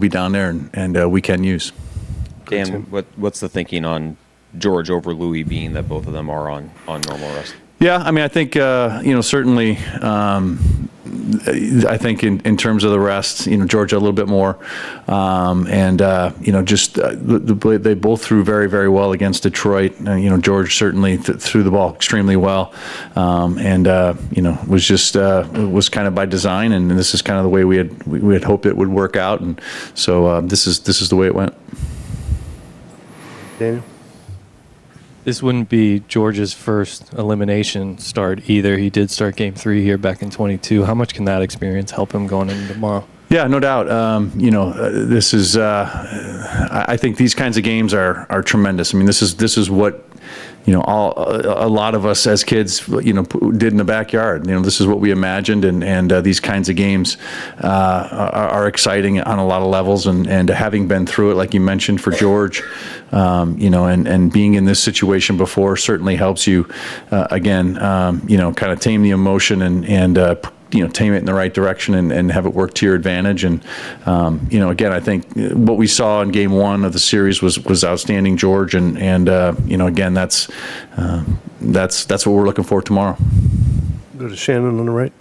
be down there and we can use. Dan, what's the thinking on George over Louis, being that both of them are on normal rest? Yeah, I mean, I think, certainly, I think in terms of the rest, Georgia a little bit more. They both threw very, very well against Detroit. George certainly threw the ball extremely well. Was kind of by design, and this is kind of the way we had hoped it would work out. And so this is the way it went. Daniel? This wouldn't be George's first elimination start either. He did start Game 3 here back in 22. How much can that experience help him going into tomorrow? Yeah, no doubt. This is. I think these kinds of games are tremendous. I mean, this is what a lot of us as kids did in the backyard. This is what we imagined, and these kinds of games are exciting on a lot of levels. And having been through it, like you mentioned, for George, and being in this situation before certainly helps you kind of tame the emotion and tame it in the right direction and have it work to your advantage. And, again, I think what we saw in Game 1 of the series was outstanding, George. And again, that's what we're looking for tomorrow. Go to Shannon on the right.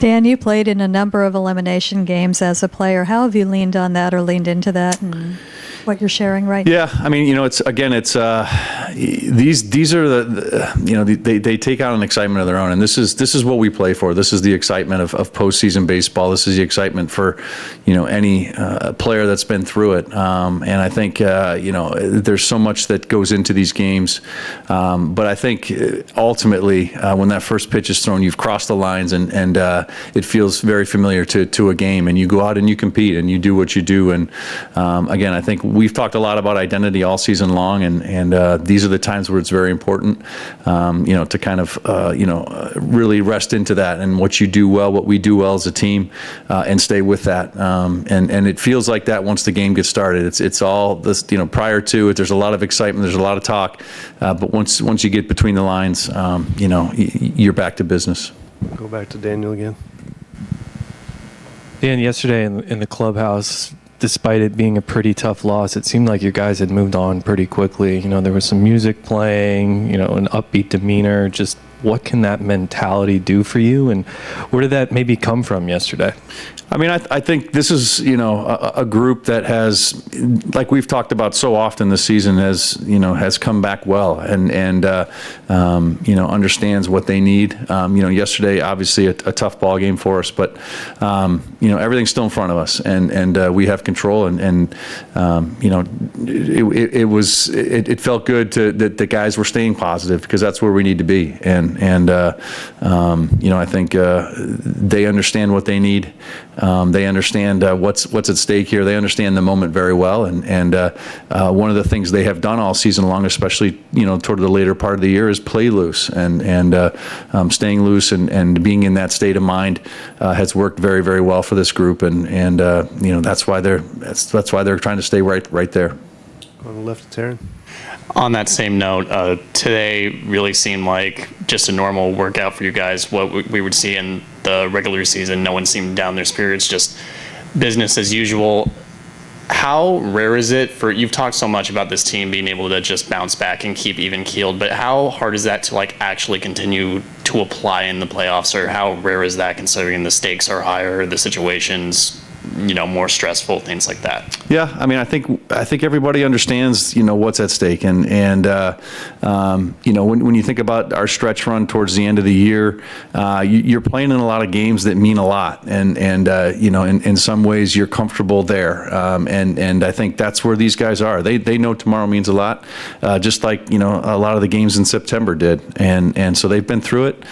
Dan, you played in a number of elimination games as a player. How have you leaned on that or leaned into that, and what you're sharing right now? Yeah, I mean, these are they take out an excitement of their own, and this is what we play for. This is the excitement of postseason baseball. This is the excitement for any player that's been through it. And I think there's so much that goes into these games, but I think ultimately when that first pitch is thrown, you've crossed the lines, and it feels very familiar to a game, and you go out and you compete and you do what you do. And again, I think we've talked a lot about identity all season long, and these are the times where it's very important, to kind of, really rest into that and what you do well, what we do well as a team, and stay with that. And it feels like that once the game gets started. It's all this, prior to it, there's a lot of excitement, there's a lot of talk, but once you get between the lines, you're back to business. Go back to Daniel again. Dan, yesterday in the clubhouse, despite it being a pretty tough loss, it seemed like your guys had moved on pretty quickly. There was some music playing, an upbeat demeanor. Just what can that mentality do for you, and where did that maybe come from yesterday? I mean, I think this is, a group that has, like we've talked about so often this season, has come back well and understands what they need. Yesterday, obviously a tough ball game for us, but, everything's still in front of us, and we have control, and it felt good that the guys were staying positive, because that's where we need to be. And I think they understand what they need. They understand what's at stake here. They understand the moment very well, and one of the things they have done all season long, especially toward the later part of the year, is play loose and staying loose and being in that state of mind has worked very, very well for this group, and that's why they're trying to stay right there. On the left, Taryn. On that same note, today really seemed like just a normal workout for you guys. What we would see in the regular season, no one seemed down their spirits, just business as usual. How rare is it you've talked so much about this team being able to just bounce back and keep even keeled, but how hard is that to actually continue to apply in the playoffs, or how rare is that considering the stakes are higher, the situations more stressful, things like that? Yeah, I mean, I think everybody understands, what's at stake, and when you think about our stretch run towards the end of the year, you're playing in a lot of games that mean a lot, and in some ways you're comfortable there, and I think that's where these guys are. They know tomorrow means a lot, just like a lot of the games in September did, and so they've been through it,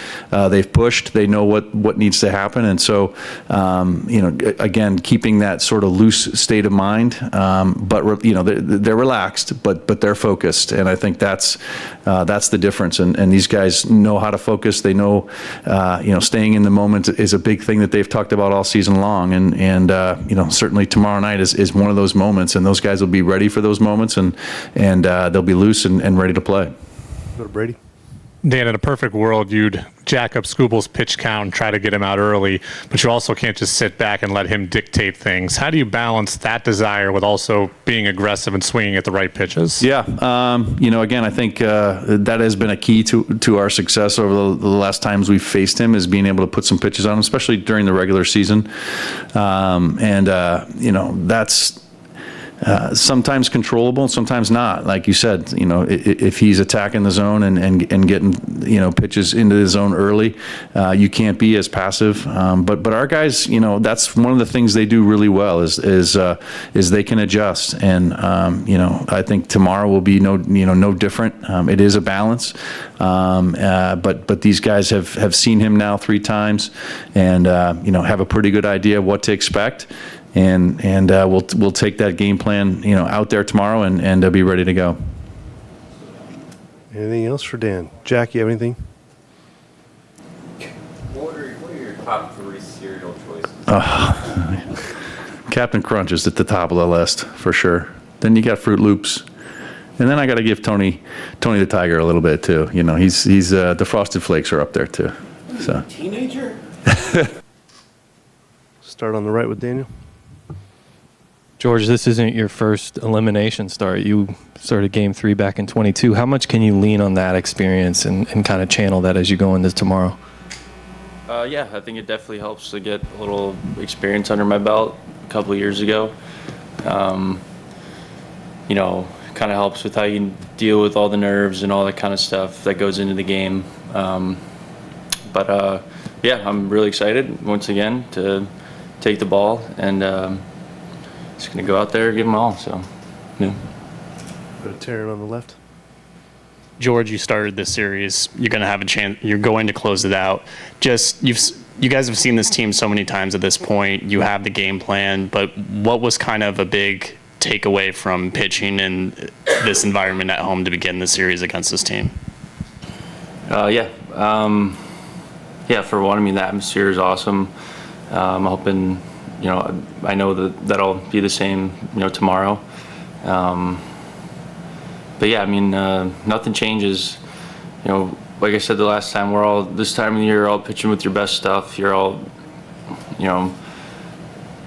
they've pushed, they know what needs to happen, and so again, keeping that sort of loose state of mind, but they're relaxed, but they're focused, and I think that's the difference. And these guys know how to focus. They know, staying in the moment is a big thing that they've talked about all season long, and certainly tomorrow night is one of those moments, and those guys will be ready for those moments, and they'll be loose and ready to play. Go to Brady. Dan, in a perfect world, you'd jack up Skubal's pitch count and try to get him out early, but you also can't just sit back and let him dictate things. How do you balance that desire with also being aggressive and swinging at the right pitches? Yeah, again, I think that has been a key to our success over the last times we've faced him, is being able to put some pitches on him, especially during the regular season. That's sometimes controllable, sometimes not. Like you said, if he's attacking the zone and getting, pitches into the zone early, you can't be as passive. But our guys, that's one of the things they do really well is they can adjust. And, I think tomorrow will be no different. It is a balance. But these guys have seen him now 3 times and, have a pretty good idea of what to expect. And we'll take that game plan, out there tomorrow and be ready to go. Anything else for Dan? Jack, you have anything? What are your top 3 cereal choices? Captain Crunch is at the top of the list for sure. Then you got Fruit Loops, and then I got to give Tony the Tiger a little bit too. He's the Frosted Flakes are up there too. So Teenager? Start on the right with Daniel. George, this isn't your first elimination start. You started game 3 back in 22. How much can you lean on that experience and kind of channel that as you go into tomorrow? Yeah, I think it definitely helps to get a little experience under my belt a couple of years ago. Kind of helps with how you deal with all the nerves and all that kind of stuff that goes into the game. Yeah, I'm really excited once again to take the ball and just going to go out there and give them all. So, yeah. Go to Taryn on the left. George, you started this series. You're going to have a chance. You're going to close it out. You guys have seen this team so many times at this point. You have the game plan, but what was kind of a big takeaway from pitching in this environment at home to begin the series against this team? Yeah, for one, the atmosphere is awesome. I'm hoping, I know that'll be the same, tomorrow. But yeah, nothing changes. Like I said the last time, we're all, this time of the year, all pitching with your best stuff. You're all,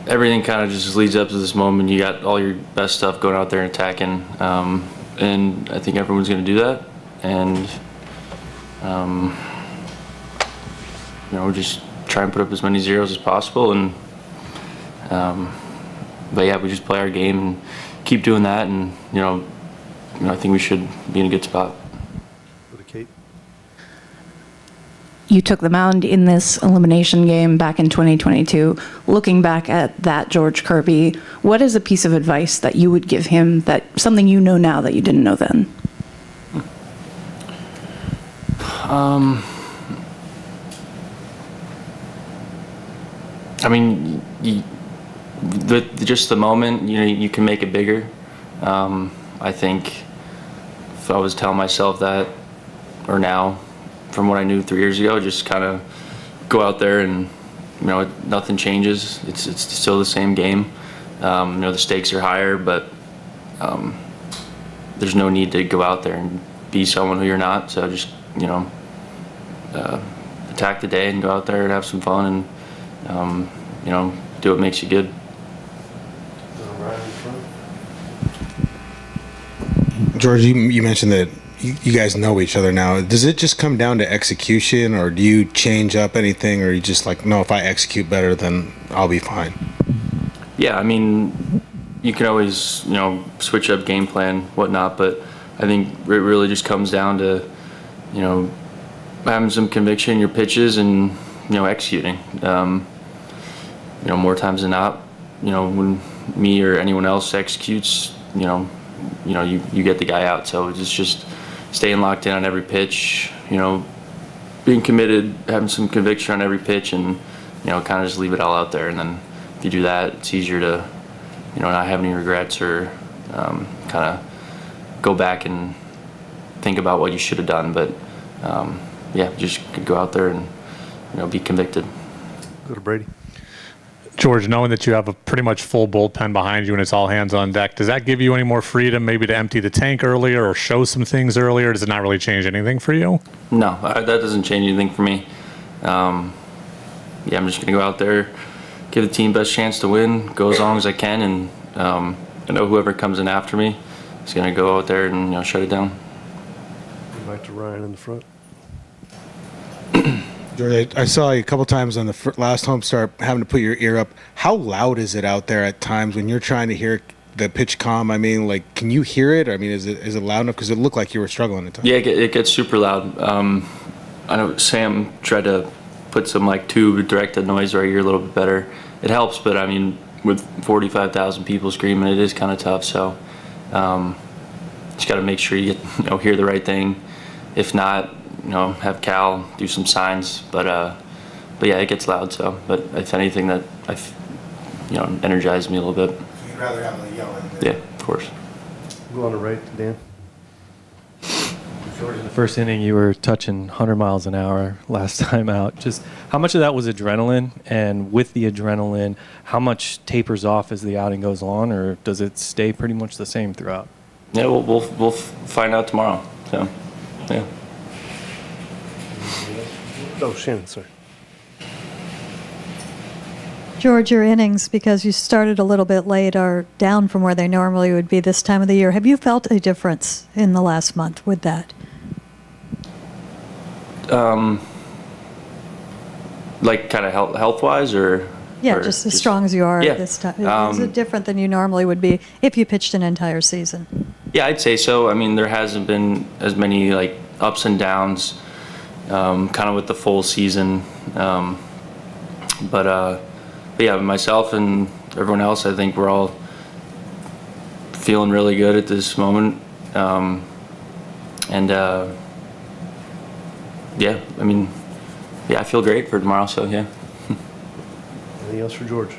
everything kind of just leads up to this moment. You got all your best stuff going out there and attacking. And I think everyone's going to do that. And, just try and put up as many zeros as possible. And, but yeah, we just play our game and keep doing that. And, I think we should be in a good spot. Go to Kate. You took the mound in this elimination game back in 2022. Looking back at that George Kirby, what is a piece of advice that you would give him, that something you know now that you didn't know then? Just the moment, you can make it bigger. I think if I was telling myself that, or now, from what I knew 3 years ago, just kind of go out there and, nothing changes. It's still the same game. The stakes are higher, but there's no need to go out there and be someone who you're not. So just, attack the day and go out there and have some fun and, do what makes you good. George, you mentioned that you guys know each other now. Does it just come down to execution, or do you change up anything, or are you just like, no, if I execute better, then I'll be fine? Yeah, you can always, switch up game plan, whatnot, but I think it really just comes down to, having some conviction in your pitches and, executing. More times than not, when me or anyone else executes, you get the guy out. So it's just staying locked in on every pitch, being committed, having some conviction on every pitch, and, kind of just leave it all out there. And then if you do that, it's easier to, not have any regrets or kind of go back and think about what you should have done. But, yeah, just go out there and, be convicted. Go to Brady. George, knowing that you have a pretty much full bullpen behind you and it's all hands on deck, does that give you any more freedom maybe to empty the tank earlier or show some things earlier? Does it not really change anything for you? No, that doesn't change anything for me. I'm just going to go out there, give the team best chance to win, go as long as I can, and I know whoever comes in after me is going to go out there and shut it down. Back to Ryan in the front. George, I saw you a couple times on the last home start having to put your ear up. How loud is it out there at times when you're trying to hear the pitch comm? I mean, like, can you hear it? I mean, is it loud enough? Because it looked like you were struggling at times. Yeah, it gets super loud. I know Sam tried to put some like tube directed noise right here a little bit better. It helps, but I mean, with 45,000 people screaming, it is kind of tough. So just got to make sure you get, hear the right thing. If not, have Cal do some signs. But yeah, it gets loud. So, but if anything, that energized me a little bit. You'd rather have the yelling. Yeah, of course. Go on the right to Dan. George, in the first inning, you were touching 100 miles an hour last time out. Just how much of that was adrenaline? And with the adrenaline, how much tapers off as the outing goes on, or does it stay pretty much the same throughout? Yeah, we'll find out tomorrow. So, yeah. Oh, Shannon, sorry. George, your innings, because you started a little bit late, are down from where they normally would be this time of the year. Have you felt a difference in the last month with that? Like kind of health-wise, or? Yeah, or just as strong as you are yeah. this time. Is it different than you normally would be if you pitched an entire season? Yeah, I'd say so. I mean, there hasn't been as many like ups and downs, kind of with the full season. But yeah, myself and everyone else, I think we're all feeling really good at this moment. Yeah, I mean, yeah, I feel great for tomorrow. So yeah. Anything else for George?